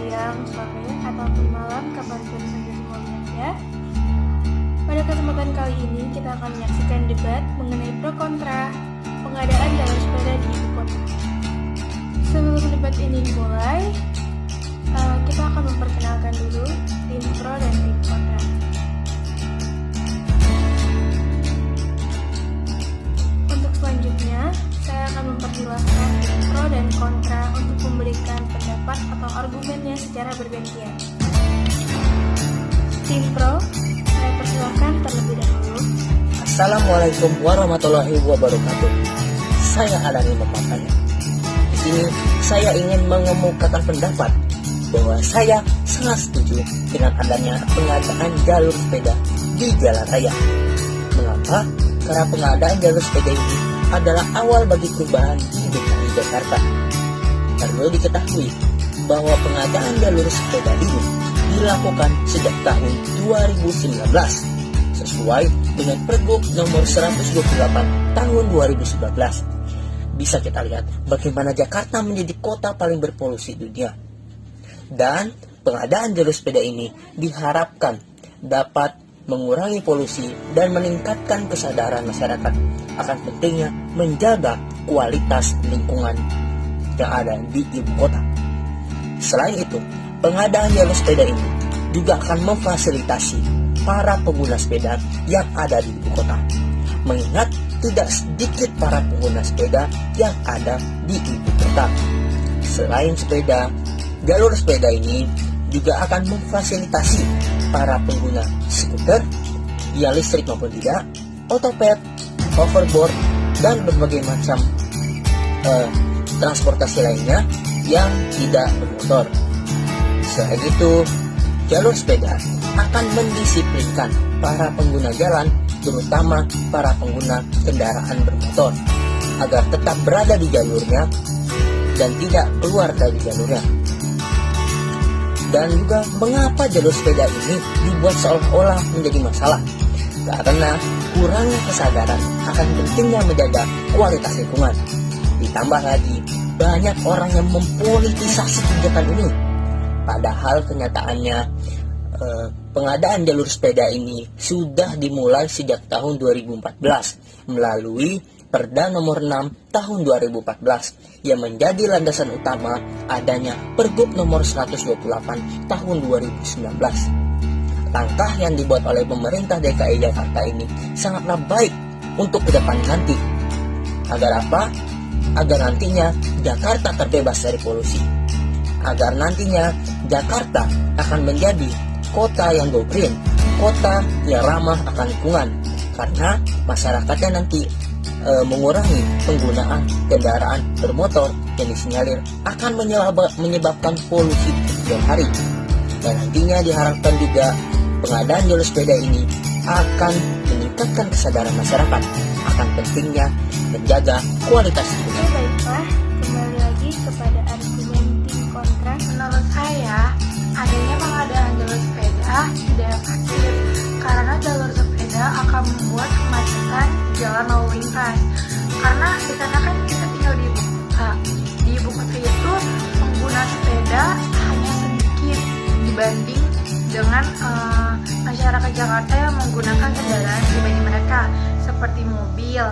siang, sore, ataupun malam kapanpun saja semua berada. Pada kesempatan kali ini kita akan menyaksikan debat mengenai pro kontra pengadaan jalur sepeda di ibu kota. Sebelum debat ini dimulai, kita akan memperkenalkan dulu tim pro dan tim kontra. Untuk selanjutnya, saya akan memperjelaskan tim pro dan kontra untuk memberikan pendapat atau argumennya secara bergantian. Tim pro, saya persilakan terlebih dahulu. Assalamualaikum warahmatullahi wabarakatuh. Saya Adani Memakanya. Di sini saya ingin mengemukakan pendapat bahwa saya sangat setuju dengan adanya pengadaan jalur sepeda di jalan raya. Mengapa? Karena pengadaan jalur sepeda ini adalah awal bagi perubahan di DKI Jakarta. Perlu diketahui bahwa pengadaan jalur sepeda ini dilakukan sejak tahun 2019 sesuai dengan Pergub nomor 128 tahun 2019. Bisa kita lihat bagaimana Jakarta menjadi kota paling berpolusi dunia. Dan pengadaan jalur sepeda ini diharapkan dapat mengurangi polusi dan meningkatkan kesadaran masyarakat akan pentingnya menjaga kualitas lingkungan yang ada di ibu kota. Selain itu, pengadaan jalur sepeda ini juga akan memfasilitasi para pengguna sepeda yang ada di ibu kota. Mengingat tidak sedikit para pengguna sepeda yang ada di ibu kota. Selain sepeda, jalur sepeda ini juga akan memfasilitasi para pengguna skuter, yang listrik maupun tidak, otopet, hoverboard, dan berbagai macam transportasi lainnya yang tidak bermotor. Selain itu, jalur sepeda akan mendisiplinkan para pengguna jalan, terutama para pengguna kendaraan bermotor, agar tetap berada di jalurnya dan tidak keluar dari jalurnya. Dan juga mengapa jalur sepeda ini dibuat seolah-olah menjadi masalah? Karena kurangnya kesadaran akan pentingnya menjaga kualitas lingkungan. Ditambah lagi, banyak orang yang mempolitisasi kebijakan ini. Padahal kenyataannya pengadaan jalur sepeda ini sudah dimulai sejak tahun 2014 melalui Perda nomor 6 tahun 2014 yang menjadi landasan utama adanya Pergub nomor 128 tahun 2019. Langkah yang dibuat oleh pemerintah DKI Jakarta ini sangatlah baik untuk ke depan nanti. Agar apa? Agar nantinya Jakarta terbebas dari polusi. Agar nantinya Jakarta akan menjadi kota yang go green, kota yang ramah akan lingkungan, karena masyarakatnya nanti mengurangi penggunaan kendaraan bermotor yang disinyalir akan menyebabkan polusi kemudian hari. Dan nantinya diharapkan juga pengadaan jalur sepeda ini akan meningkatkan kesadaran masyarakat akan pentingnya menjaga kualitas hidup. Baiklah, kembali lagi kepada argumen tim kontra. Menurut saya, adanya pengadaan jalur sepeda tidak efektif karena jalur sepeda akan membuat kemacetan jalan lalu lintas. Karena di sana kan kita tinggal di ibu kota. Di ibu kota itu pengguna sepeda hanya sedikit dibanding dengan masyarakat Jakarta yang menggunakan kendaraan pribadi mereka seperti mobil,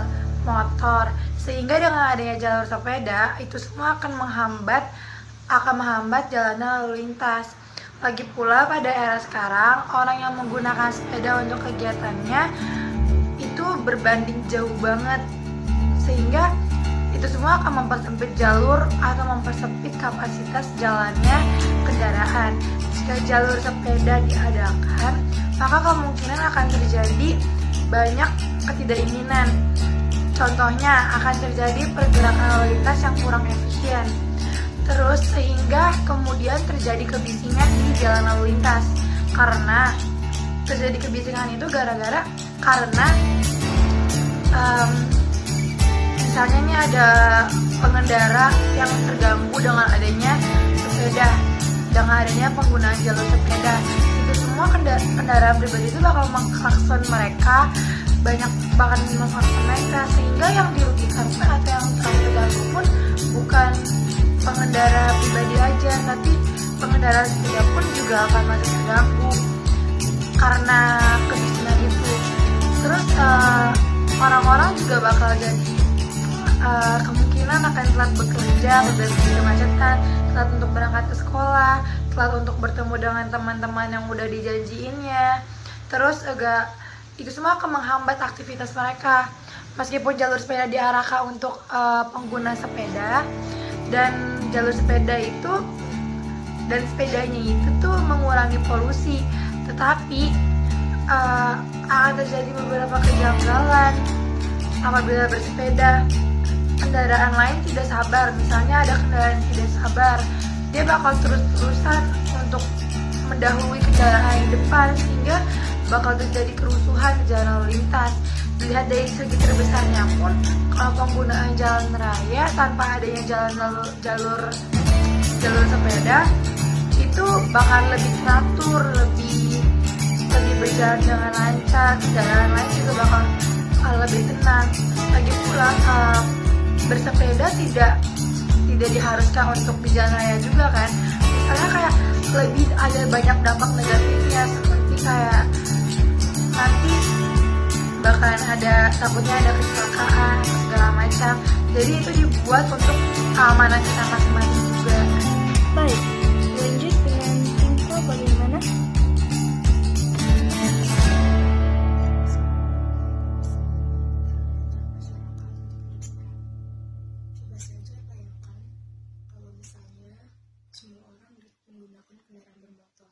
motor. Sehingga dengan adanya jalur sepeda itu semua akan menghambat jalannya lalu lintas. Lagi pula pada era sekarang, orang yang menggunakan sepeda untuk kegiatannya itu berbanding jauh banget. Sehingga itu semua akan mempersempit jalur atau mempersempit kapasitas jalannya kendaraan. Jika jalur sepeda diadakan, maka kemungkinan akan terjadi banyak ketidakinginan. Contohnya akan terjadi pergerakan lalu lintas yang kurang efisien. Terus sehingga kemudian terjadi kebisingan di jalan lalu lintas. Karena terjadi kebisingan itu karena misalnya ini ada pengendara yang terganggu dengan adanya sepeda, dengan adanya penggunaan jalur sepeda. Itu semua kendaraan pribadi itu bakal mengklakson mereka, bahkan mengklakson mereka, sehingga yang dirugikan atau yang terganggu pun bukan pengendara pribadi aja, tapi pengendara pengendara sepeda pun juga akan makin terganggu karena kemiskinan itu. Terus orang-orang juga bakal jadi kemungkinan akan telat bekerja, berbagi kemacetan, telat untuk berangkat ke sekolah, telat untuk bertemu dengan teman-teman yang udah dijanjiinnya. Terus itu semua akan menghambat aktivitas mereka. Meskipun jalur sepeda diarahkan untuk pengguna sepeda, dan jalur sepeda itu dan sepedanya itu tuh mengurangi polusi, tetapi akan terjadi beberapa kejanggalan apabila bersepeda. Kendaraan lain tidak sabar, misalnya ada kendaraan yang tidak sabar, dia bakal terus-terusan untuk mendahului kendaraan yang depan, sehingga bakal terjadi kerusuhan di jalan lalu lintas. Dilihat dari segi terbesarnya pun, kalau penggunaan jalan raya tanpa adanya jalur sepeda itu bakal lebih teratur, lebih berjalan dengan lancar, kendaraan lain juga bakal lebih tenang. Lagi pula bersepeda tidak diharuskan untuk di jalan raya juga kan. Misalnya kayak lebih ada banyak dampak negatifnya, seperti kayak nanti bakalan takutnya ada kecelakaan segala macam. Jadi itu dibuat untuk keamanan kita masing-masing juga. Baik, lanjut dengan info bagaimana? Coba saja bayangkan kalau misalnya semua orang menggunakan kendaraan bermotor.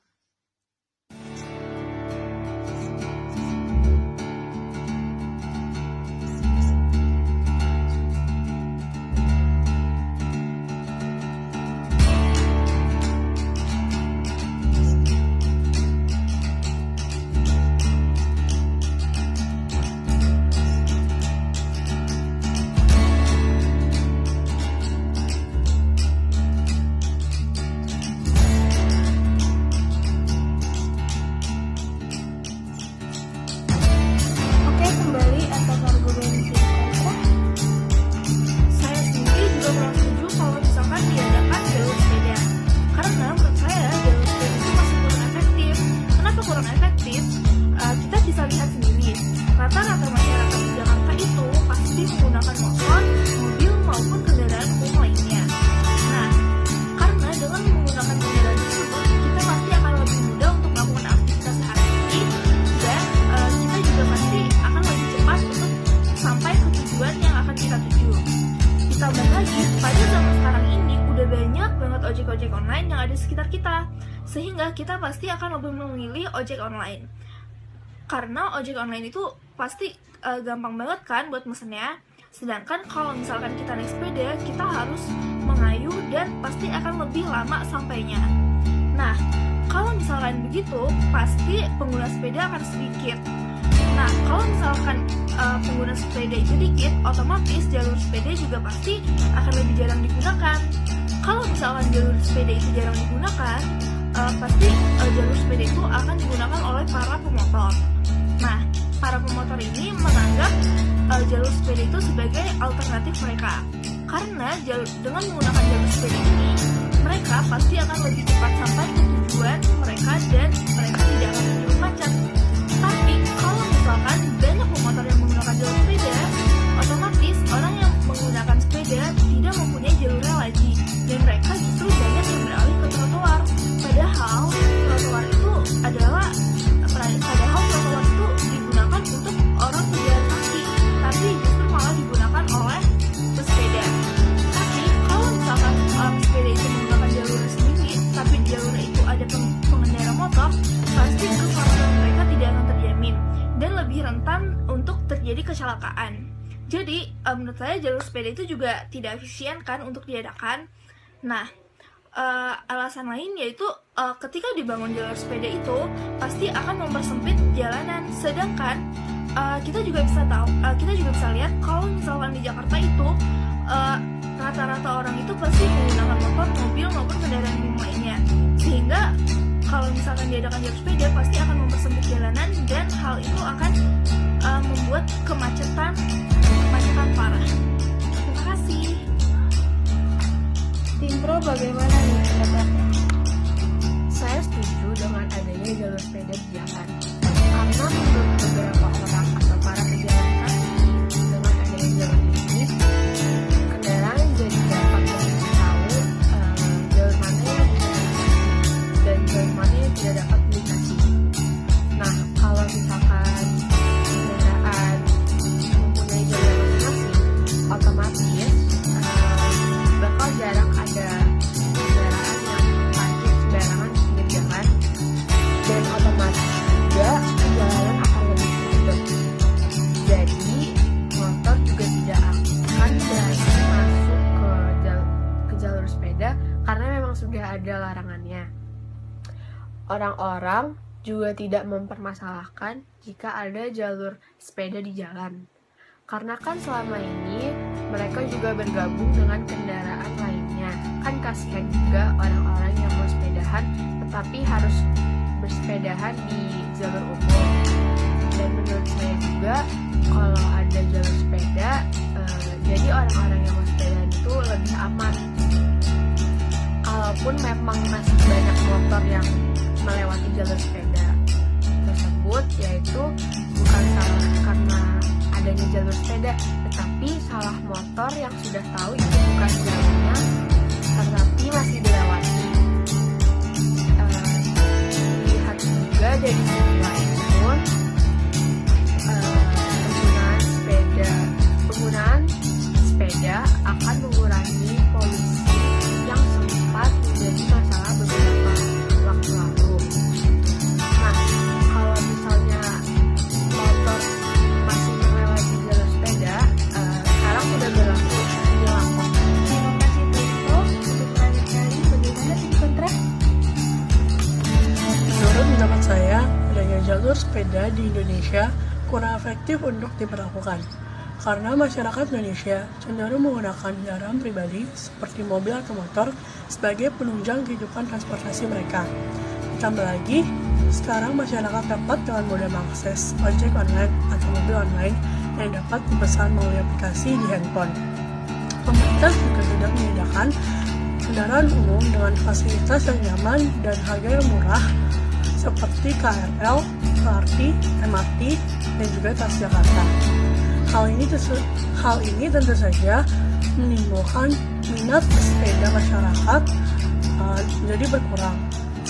Oke, kembali atas argumen kontra. Saya sendiri juga kurang setuju kalau misalkan diadakan jalur sepeda, karena menurut saya jalur sepeda itu masih kurang efektif. Kenapa kurang efektif? Kita bisa lihat sendiri, rata-rata masyarakat di Jakarta itu pasti menggunakan motor, mobil maupun kendaraan umum lainnya. Nah, karena dengan menggunakan kendaraan tersebut, kita pasti akan lebih mudah untuk melakukan aktivitas sehari-hari, dan kita juga pasti akan lebih cepat untuk sampai ke tujuan yang akan kita tuju. Ditambah lagi, pada zaman sekarang ini udah banyak banget ojek-ojek online yang ada di sekitar kita, sehingga kita pasti akan lebih memilih ojek online. Karena ojek online itu pasti gampang banget kan buat mesennya. Sedangkan kalau misalkan kita naik sepeda, kita harus mengayuh dan pasti akan lebih lama sampainya. Nah, kalau misalkan begitu, pasti pengguna sepeda akan sedikit. Nah, kalau misalkan pengguna sepeda itu sedikit, otomatis jalur sepeda juga pasti akan lebih jarang digunakan. Kalau misalkan jalur sepeda itu jarang digunakan, pasti jalur sepeda itu akan digunakan oleh para pemotor. Nah, para pemotor ini menganggap jalur sepeda itu sebagai alternatif mereka. Karena dengan menggunakan jalur sepeda ini, mereka pasti akan lebih cepat sampai ke tujuan mereka dan mereka tidak akan terjebak macet. Tapi kalau misalkan banyak pemotor yang menggunakan jalur sepeda, otomatis orang yang menggunakan sepeda tidak mempunyai jalurnya lagi, dan mereka justru banyak yang beralih ke trotoar. Padahal trotoar itu digunakan untuk orang berjalan kaki, tapi justru malah digunakan oleh pesepeda. Tapi kalau misalkan pesepeda itu menggunakan jalur sendiri, tapi di jalurnya itu ada pengendara motor, pasti keselamatan mereka tidak akan terjamin dan lebih rentan untuk terjadi kecelakaan. Jadi menurut saya jalur sepeda itu juga tidak efisien kan untuk diadakan. Nah, alasan lain yaitu ketika dibangun jalur sepeda itu pasti akan mempersempit jalanan. Sedangkan kita juga bisa lihat kalau misalkan di Jakarta itu rata-rata orang itu pasti menggunakan motor, mobil maupun kendaraan umum lainnya. Sehingga kalau misalkan diadakan jalur sepeda pasti akan mempersempit jalanan, dan hal itu akan membuat kemacetan parah. Terima kasih. Tim Pro bagaimana nih pendapatnya? ada larangannya. Orang-orang juga tidak mempermasalahkan jika ada jalur sepeda di jalan. Karena kan selama ini mereka juga bergabung dengan kendaraan lainnya. Kan kasihan juga orang-orang yang mau sepedahan tetapi harus bersepedahan di jalur umum. Dan menurut saya juga kalau ada jalur sepeda, jadi orang-orang yang mau sepedahan itu lebih aman. Kalaupun memang masih banyak motor yang melewati jalur sepeda tersebut, yaitu bukan salah karena adanya jalur sepeda, tetapi salah motor yang sudah tahu itu bukan jalurnya, tetapi masih dilewati. Lihat juga dari sisi lain pun, penggunaan sepeda akan mengurangi polusi yang sempat menjadi masalah beberapa waktu lalu. Nah, kalau misalnya motor masih melewati jalur sepeda, sekarang sudah berlaku tilang. Terima kasih Tito. Untuk terakhir kali, bagaimana tim kontra? Menurut pendapat saya, adanya jalur sepeda di Indonesia kurang efektif untuk diberlakukan. Karena masyarakat Indonesia cenderung menggunakan kendaraan pribadi seperti mobil atau motor sebagai penunjang kehidupan transportasi mereka. Ditambah lagi, sekarang masyarakat dapat dengan mudah mengakses ojek online atau mobil online yang dapat dipesan melalui aplikasi di handphone. Pemerintah juga sudah menyediakan kendaraan umum dengan fasilitas yang nyaman dan harga yang murah seperti KRL, LRT, MRT, dan juga Transjakarta. Hal ini tentu saja menimbulkan minat sepeda masyarakat jadi berkurang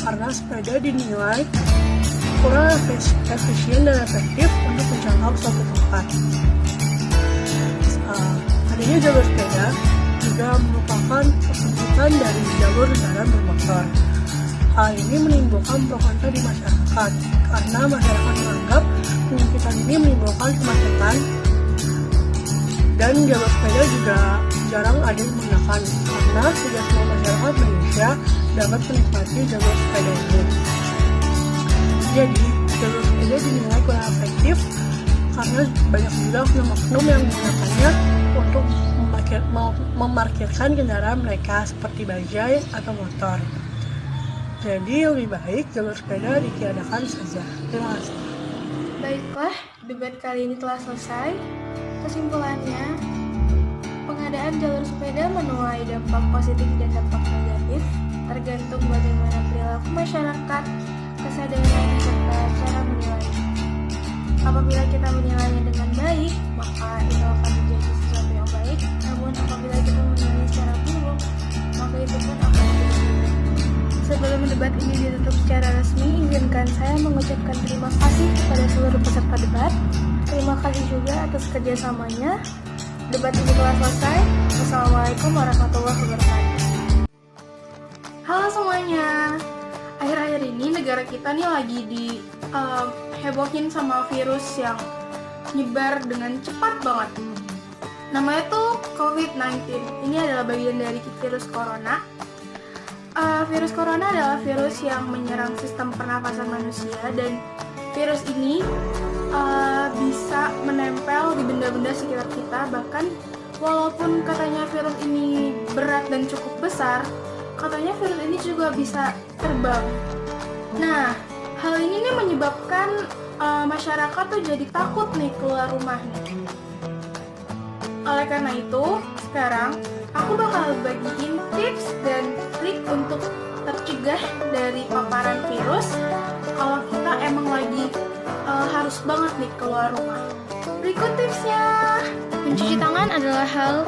karena sepeda dinilai kurang efisien dan efektif untuk menjangkau suatu tempat. Adanya jalur sepeda juga merupakan pertunjukan dari jalur kendaraan bermotor. Hal ini menimbulkan pro kontra di masyarakat karena masyarakat menganggap penyempitan ini menimbulkan kemacetan. Dan jalur sepeda juga jarang ada yang menggunakan karena tidak semua masyarakat Indonesia dapat menikmati jalur sepeda ini. Jadi, jalur sepeda dinilai kurang efektif karena banyak juga oknum-oknum yang menggunakannya untuk memarkirkan kendaraan mereka seperti bajai atau motor. Jadi, lebih baik jalur sepeda ditiadakan saja. Terima kasih. Baiklah, debat kali ini telah selesai. Kesimpulannya, pengadaan jalur sepeda menuai dampak positif dan dampak negatif, tergantung bagaimana perilaku masyarakat, kesadaran, serta cara menilainya. Apabila kita menilainya dengan baik, maka itu akan menjadi sesuatu yang baik. Namun apabila kita menilainya secara buruk, maka itu pun akan menjadi buruk. Sebelum debat ini ditutup secara resmi, izinkan saya mengucapkan terima kasih kepada seluruh peserta debat. Terima kasih juga atas kerjasamanya. Debat ini telah selesai. Wassalamualaikum warahmatullahi wabarakatuh. Halo semuanya. Akhir-akhir ini negara kita nih lagi hebohin sama virus yang nyebar dengan cepat banget. Namanya tuh COVID-19. Ini adalah bagian dari virus corona. Virus corona adalah virus yang menyerang sistem pernafasan manusia, dan virus ini bisa menempel di benda-benda sekitar kita. Bahkan walaupun katanya virus ini berat dan cukup besar, katanya virus ini juga bisa terbang. Nah, hal ini nih menyebabkan masyarakat tuh jadi takut nih keluar rumah nih. Oleh karena itu, sekarang aku bakal bagiin tips dan trik untuk tercegah dari paparan virus kalau kita emang lagi harus banget nih keluar rumah. Berikut tipsnya. Mencuci tangan adalah hal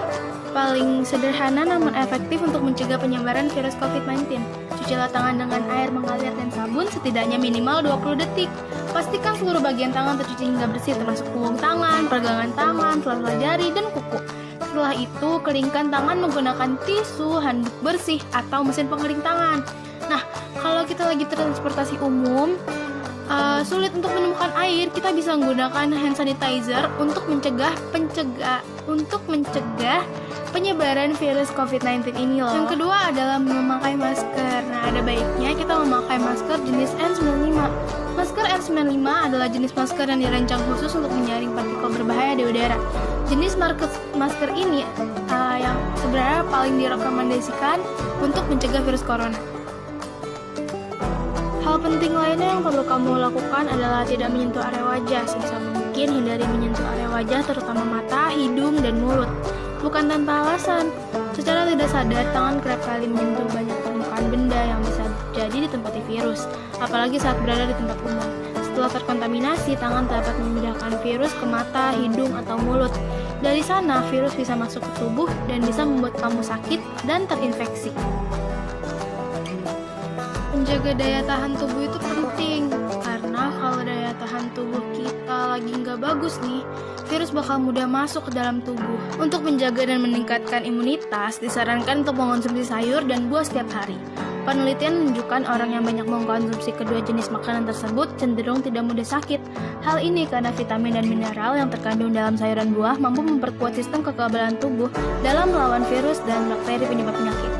paling sederhana namun efektif untuk mencegah penyebaran virus COVID-19. Cucilah tangan dengan air mengalir dan sabun setidaknya minimal 20 detik. Pastikan seluruh bagian tangan tercuci hingga bersih, termasuk punggung tangan, pergelangan tangan, sela-sela jari, dan kuku. Setelah itu, keringkan tangan menggunakan tisu, handuk bersih, atau mesin pengering tangan. Nah, kalau kita lagi transportasi umum, sulit untuk menemukan air, kita bisa menggunakan hand sanitizer untuk mencegah penyebaran virus COVID-19 ini loh. Yang kedua adalah memakai masker. Nah, ada baiknya kita memakai masker jenis N95. Masker N95 adalah jenis masker yang dirancang khusus untuk menyaring partikel berbahaya di udara. Jenis masker ini yang sebenarnya paling direkomendasikan untuk mencegah virus corona. Hal penting lainnya yang perlu kamu lakukan adalah tidak menyentuh area wajah. Sebisa mungkin hindari menyentuh area wajah terutama mata, hidung, dan mulut. Bukan tanpa alasan. Secara tidak sadar, tangan kerap kali menyentuh banyak permukaan benda yang bisa jadi ditempati virus, apalagi saat berada di tempat umum. Setelah terkontaminasi, tangan dapat memindahkan virus ke mata, hidung, atau mulut. Dari sana, virus bisa masuk ke tubuh dan bisa membuat kamu sakit dan terinfeksi. Menjaga daya tahan tubuh itu penting, karena kalau daya tahan tubuh kita lagi nggak bagus nih, virus bakal mudah masuk ke dalam tubuh. Untuk menjaga dan meningkatkan imunitas, disarankan untuk mengonsumsi sayur dan buah setiap hari. Penelitian menunjukkan orang yang banyak mengkonsumsi kedua jenis makanan tersebut cenderung tidak mudah sakit. Hal ini karena vitamin dan mineral yang terkandung dalam sayur dan buah mampu memperkuat sistem kekebalan tubuh dalam melawan virus dan bakteri penyebab penyakit.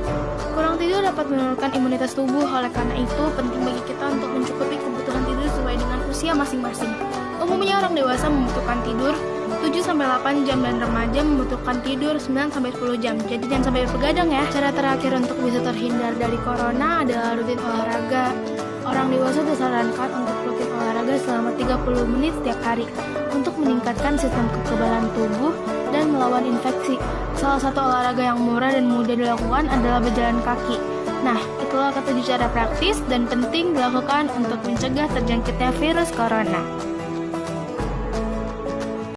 Kurang tidur dapat menurunkan imunitas tubuh, oleh karena itu penting bagi kita untuk mencukupi kebutuhan tidur sesuai dengan usia masing-masing. Umumnya orang dewasa membutuhkan tidur 7-8 jam dan remaja membutuhkan tidur 9-10 jam. Jadi jangan sampai berbegadang ya. Cara terakhir untuk bisa terhindar dari corona adalah rutin olahraga. Orang dewasa disarankan untuk rutin olahraga selama 30 menit setiap hari untuk meningkatkan sistem kekebalan tubuh dan melawan infeksi. Salah satu olahraga yang murah dan mudah dilakukan adalah berjalan kaki. Nah, itulah ketujuh cara praktis dan penting dilakukan untuk mencegah terjangkitnya virus corona.